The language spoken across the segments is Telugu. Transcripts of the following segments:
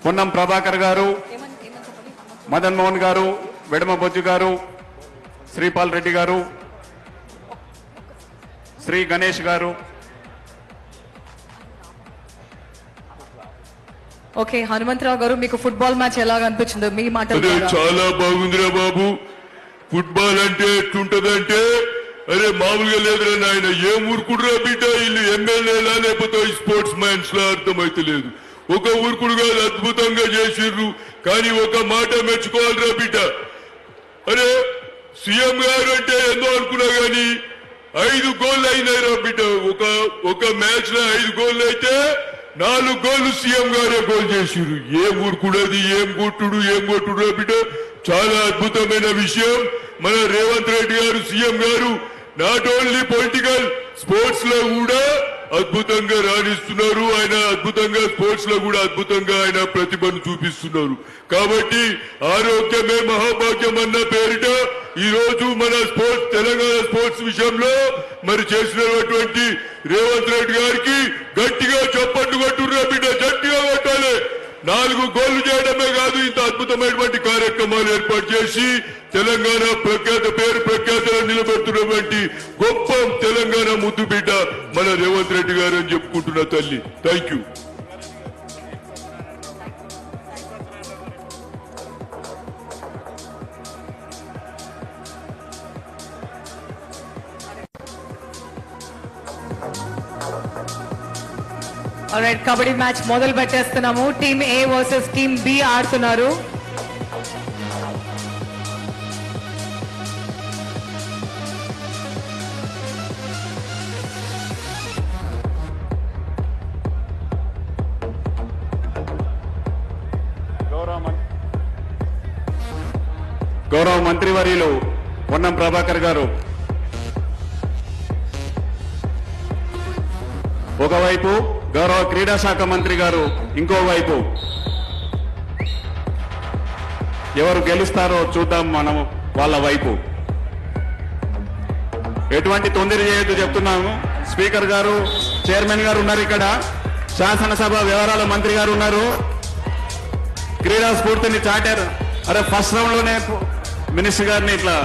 పొన్నం ప్రభాకర్ గారు, మదన్ మోహన్ గారు, వెడమ బొజ్జు గారు, శ్రీపాల్ రెడ్డి గారు, శ్రీ గణేష్ గారు. ఓకే, హనుమంతరావు గారు, మీకు ఫుట్బాల్ మ్యాచ్ ఎలా అనిపించిందో మీ మాటలు. చాలా బాగుందిరా బాబు. ఫుట్బాల్ అంటే ఎట్టుంటదంటే, అరే మామూలుగా లేదురా నాయన, ఏం ఊరుకుడురా బిడ్డ, వీళ్ళు ఎమ్మెల్యేలా లేకపోతే స్పోర్ట్స్ మ్యాన్స్ లా అర్థమైతే లేదు. ఒక ఊరుకుడు కాదు, అద్భుతంగా చేసిర్రు. కానీ ఒక మాట మెచ్చుకోవాలిరా బిడ్డ. అరే సీఎం గారు అంటే ఎంతో అనుకున్నా గాని 5 గోళ్ళు అయినాయిరా బిడ్డ. ఒక మ్యాచ్ లో 5 గోళ్ళు అయితే 4 గోళ్లు సీఎం గారే గోల్ చేసిర్రు. ఏం ఊరుకుడది, ఏం కొట్టుడు బిడ్డ. చాలా అద్భుతమైన విషయం. మన రేవంత్ రెడ్డి గారు సీఎం గారు నాట్ ఓన్లీ పొలిటికల్, స్పోర్ట్స్ లో కూడా అద్భుతంగా రాణిస్తున్నారు. ఆయన అద్భుతంగా స్పోర్ట్స్ లో కూడా అద్భుతంగా ఆయన ప్రతిభను చూపిస్తున్నారు. కాబట్టి ఆరోగ్యమే మహాభాగ్యం అన్న పేరిట ఈ రోజు మన స్పోర్ట్స్, తెలంగాణ స్పోర్ట్స్ విషయంలో మరి చేసినటువంటి రేవంత్ రెడ్డి గారికి గట్టిగా చప్పట్లు కొట్టుర్రా బిడ్డ, గట్టిగా కొట్టాలి. 4 గోళ్లు చేయడమే కాదు, ఇంత అద్భుతమైనటువంటి కార్యక్రమాలు ఏర్పాటు చేసి తెలంగాణ పేరు ప్రఖ్యాతలు నిలబెడుతున్నటువంటి గొప్ప తెలంగాణ ముద్దు బిడ్డ మన రేవంత్ రెడ్డి గారు అని చెప్పుకుంటున్న తల్లి. Thank you. Alright, kabaddi match మొదలు పెట్టేస్తున్నాము. Team A versus team B ఆడుతున్నారు. గౌరవ మంత్రివర్యులు పొన్నం ప్రభాకర్ గారు ఒకవైపు, గౌరవ క్రీడా శాఖ మంత్రి గారు ఇంకోవైపు. ఎవరు గెలుస్తారో చూద్దాం మనం వాళ్ళ వైపు. ఎటువంటి తొందర చేయొద్దు చెప్తున్నాము. స్పీకర్ గారు, చైర్మన్ గారు ఉన్నారు ఇక్కడ, శాసనసభ వ్యవహారాల మంత్రి గారు ఉన్నారు. క్రీడా స్ఫూర్తిని చాటారు. అరే ఫస్ట్ రౌండ్ లోనే మినిస్టర్ గారిని ఇట్లా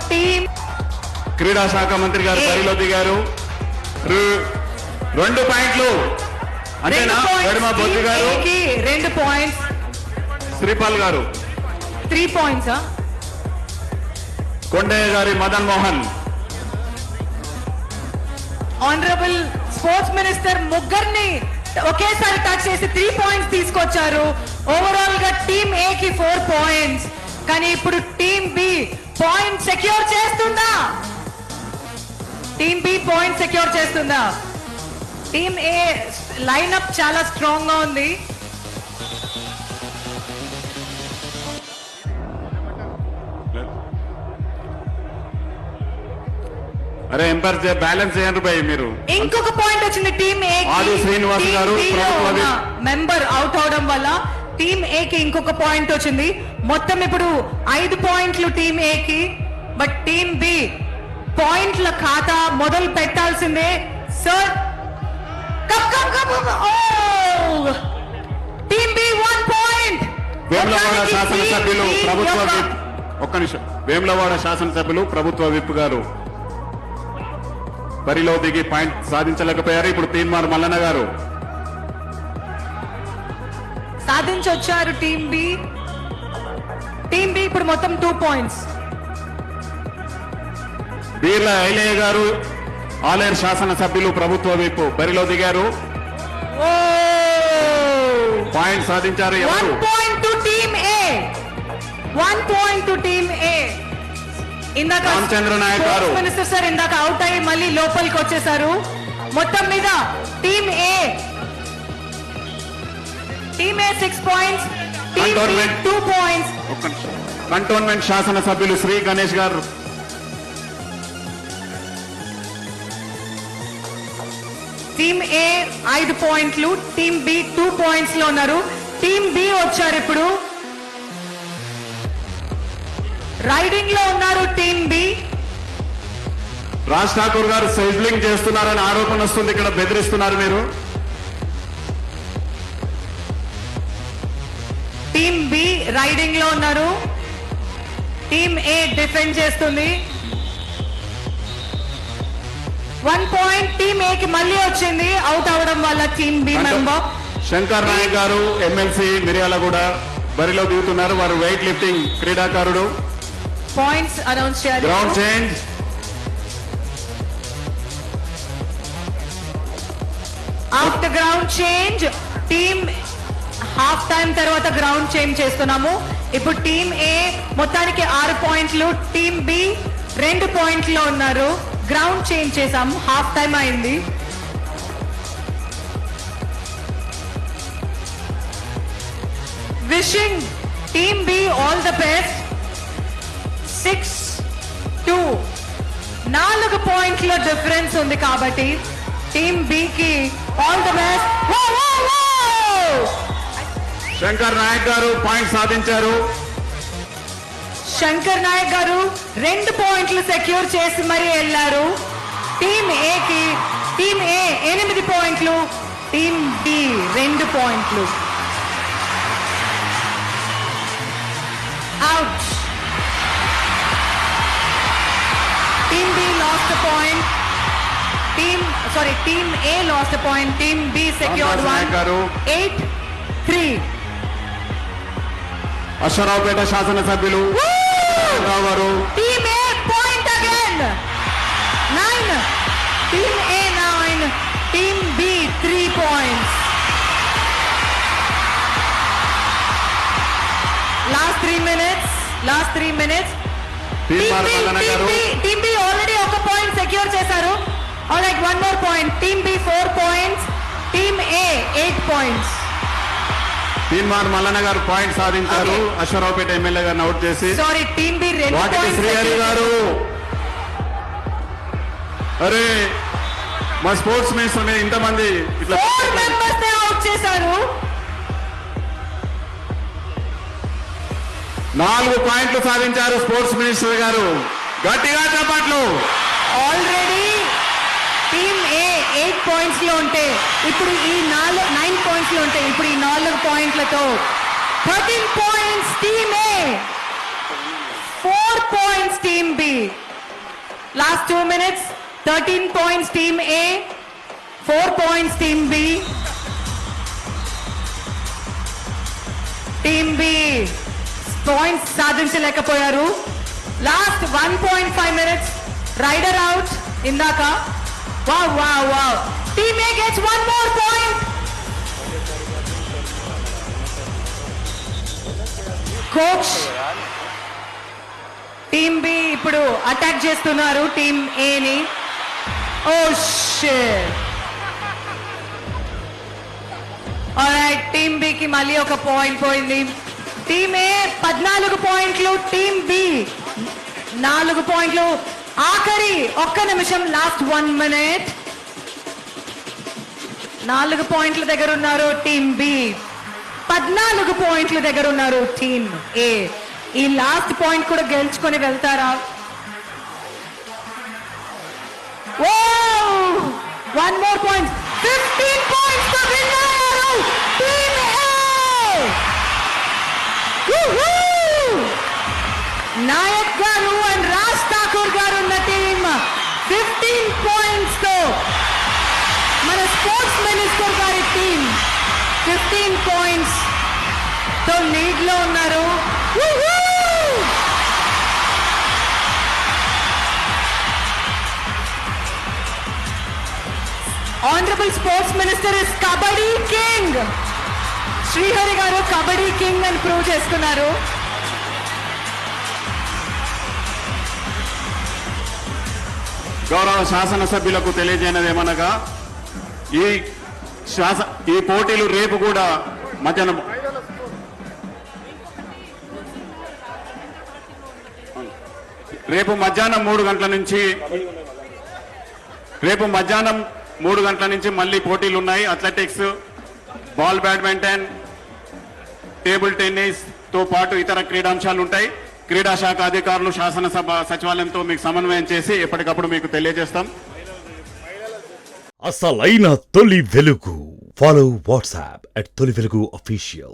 టీమ్ క్రీడా శాఖ మంత్రి గారు బరిలో దిగారు. 2 పాయింట్లు అంతేనా? వెడమ బొజ్జు గారు 2 పాయింట్స్, శ్రీపాల్ గారు 3 పాయింట్స్, కొండయ్య గారి Madan Mohan. Honourable sports minister ముగ్గురిని ఒకేసారి టచ్ చేసి 3 పాయింట్స్ తీసుకొచ్చారు. ఓవరాల్ గా టీమ్ ఏ కి 4 పాయింట్స్. కానీ ఇప్పుడు టీమ్ బి పాయింట్ సెక్యూర్ చేస్తుందా? టీమ్ బి పాయింట్ సెక్యూర్ చేస్తుందా? టీమ్ ఏ లైన్అప్ చాలా స్ట్రాంగ్ గా ఉంది. అరే ఎంపైర్ బ్యాలెన్స్ చేయండి భయ్ మీరు. ఇంకొక పాయింట్ వచ్చింది టీమ్ ఏ. ఆది శ్రీనివాస్ గారు మెంబర్ అవుట్ అవడం వల్ల టీమ్ ఏ కి ఇంకొక పాయింట్ వచ్చింది. మొత్తం ఇప్పుడు 5 పాయింట్లు టీమ్ ఏ కి. బట్ టీమ్ బి పాయింట్ల ఖాతా మొదలు పెట్టాల్సిందే. Sir team B 1 point. Vemulawada శాసనసభ్యులు ప్రభుత్వ విప్, ఒక్క నిమిషం, వేములవాడ శాసనసభ్యులు ప్రభుత్వ విప్ గారు బరిలో దిగి పాయింట్ సాధించలేకపోయారు. ఇప్పుడు తీన్మార్ మల్లన్న గారు సాధించొచ్చారు. టీమ్ బి ఇప్పుడు మొత్తం 2 పాయింట్స్. బీర్ల ఐలయ్య గారు ఆలేరు శాసనసభ్యులు ప్రభుత్వ వైపు బరిలో దిగారు. పాయింట్ సాధించారు. 1 point to team A. 1 point to team A. ఇందాక రామచంద్ర నాయక్ గారు మినిస్టర్ సార్ ఇందాక అవుట్ అయ్యి మళ్ళీ లోపలికి వచ్చేసారు. మొత్తం మీద team A 6 points, team B 2 points. Cantonment శాసనసభ్యులు శ్రీ గణేష్ గారు టీమ్ ఏ 5 పాయింట్లు, టీమ్ బి 2 పాయింట్స్ లో ఉన్నారు. టీమ్ బి వచ్చారు ఇప్పుడు, రైడింగ్ లో ఉన్నారు టీమ్ బి. రాజ్ ఠాకూర్ గారు సైజ్లింగ్ చేస్తున్నారని ఆరోపణ వస్తుంది, ఇక్కడ బెదిరిస్తున్నారు మీరు. టీమ్ బి రైడింగ్ లో ఉన్నారు, టీమ్ ఏ డిఫెండ్ చేస్తుంది. 1 పాయింట్ టీమ్ ఏ కి మళ్ళీ వచ్చింది అవుట్ అవడం వల్ల team B member. Shankar Nayak గారు ఎమ్మెల్సీ మిర్యాలగూడ బరిలో దిగుతున్నారు. వారు వెయిట్ లిఫ్టింగ్ క్రీడాకారుడు. పాయింట్స్ అనౌన్స్ చేయాలి. Ground change. After ground change team half time తర్వాత గ్రౌండ్ చేంజ్ చేస్తున్నాము. ఇప్పుడు టీమ్ ఏ మొత్తానికి 6 పాయింట్లు, టీమ్ బి 2 పాయింట్లు ఉన్నారు. గ్రౌండ్ చేంజ్ చేసాము, హాఫ్ టైం అయింది. Wishing team B all the best. 6-2 4 పాయింట్ల డిఫరెన్స్ ఉంది కాబట్టి టీమ్ బి కి all the best. Shankar Nayak గారు పాయింట్ సాధించారు. శంకర్ నాయక్ గారు 2 పాయింట్లు సెక్యూర్ చేసి మరీ వెళ్ళారు. టీమ్ ఏ కి టీమ్ ఏ 8 పాయింట్లు, టీమ్ బి 2 పాయింట్లు. Out. Team B last point. Team A last point. Team B secured 1. 8-3. Aswaraopeta శాసనసభ్యులు గారు team A point again 9. Team A 9, team B 3 points. Last 3 minutes. Team B already 1 point secure చేశారు. Alright, 1 more point. Team B 4 points, team A 8 points. Teenmaar Mallanna గారు పాయింట్ సాధించారు. అశ్వరావుపేట ఎమ్మెల్యే గారిని అవుట్ చేసి. సారీ, టీమ్ బి 2 వాటికి పాయింట్స్. శ్రీహరి గారు, అరే మా స్పోర్ట్స్ మినిస్టర్ మీద ఇంతమంది ఇట్లా 4 మెంబర్స్ ని అవుట్ చేశారు. 4 పాయింట్లు సాధించారు స్పోర్ట్స్ మినిస్టర్ గారు. గట్టిగా చప్పట్లు. ఆల్రెడీ టీమ్ ఏ 8 పాయింట్స్ లో ఉంటే ఇప్పుడు ఈ 9 పాయింట్స్ లో ఉంటే ఇప్పుడు ఈ 4 పాయింట్లతో 13 points team A, 4 points team B. Last 2 minutes. 13 points team A, 4 points team B. Team B points సాధించలేకపోయారు. Last 1.5 minutes. రైడర్ అవుట్ ఇందాక. Wow. Team A gets 1 more point. Coach. Team B ఇప్పుడు అటాక్ చేస్తున్నారు టీమ్ A ని. Oh shit. Alright, team B కి మళ్ళీ 1 పాయింట్ పోయింది. టీమ్ A 14 పాయింట్లు, టీమ్ B 4 పాయింట్లు. ఆఖరి 1 నిమిషం. Last 1 minute. 4 పాయింట్ల దగ్గర ఉన్నారు టీమ్ బి, 14 పాయింట్ల దగ్గర ఉన్నారు టీమ్ ఏ. ఈ లాస్ట్ పాయింట్ కూడా గెలుచుకొని వెళ్తారా? 1 మోర్ పాయింట్. 15 పాయింట్స్ తో విన్ అయ్యారు టీమ్ ఏ. నాయక్ గారు అండ్ రాజ్ ఠాకూర్ గారు ఉన్న టీమ్ 15 పాయింట్స్ తో, మన స్పోర్ట్స్ మినిస్టర్ గారి టీమ్ 15 పాయింట్స్ తో లీడ్ లో ఉన్నారు. Honourable sports minister is kabaddi king. Srihari గారు కబడ్డీ కింగ్ అని ప్రూవ్ చేసుకున్నారు. గౌరవ శాసనసభ్యులకు తెలియజేయనది ఏమనగా ఈ పోటీలు రేపు కూడా మధ్యాహ్నం మధ్యాహ్నం 3 గంటల నుంచి మళ్ళీ పోటీలు ఉన్నాయి. Athletics, ball badminton, table tennis తో పాటు ఇతర క్రీడాంశాలు ఉంటాయి. క్రీడా శాఖ అధికారులు శాసనసభ సచివాలయంతో మీకు సమన్వయం చేసి ఎప్పటికప్పుడు మీకు తెలియజేస్తాం. అసలైన తొలి వెలుగు. ఫాలో వాట్సాప్ @తొలి వెలుగు official.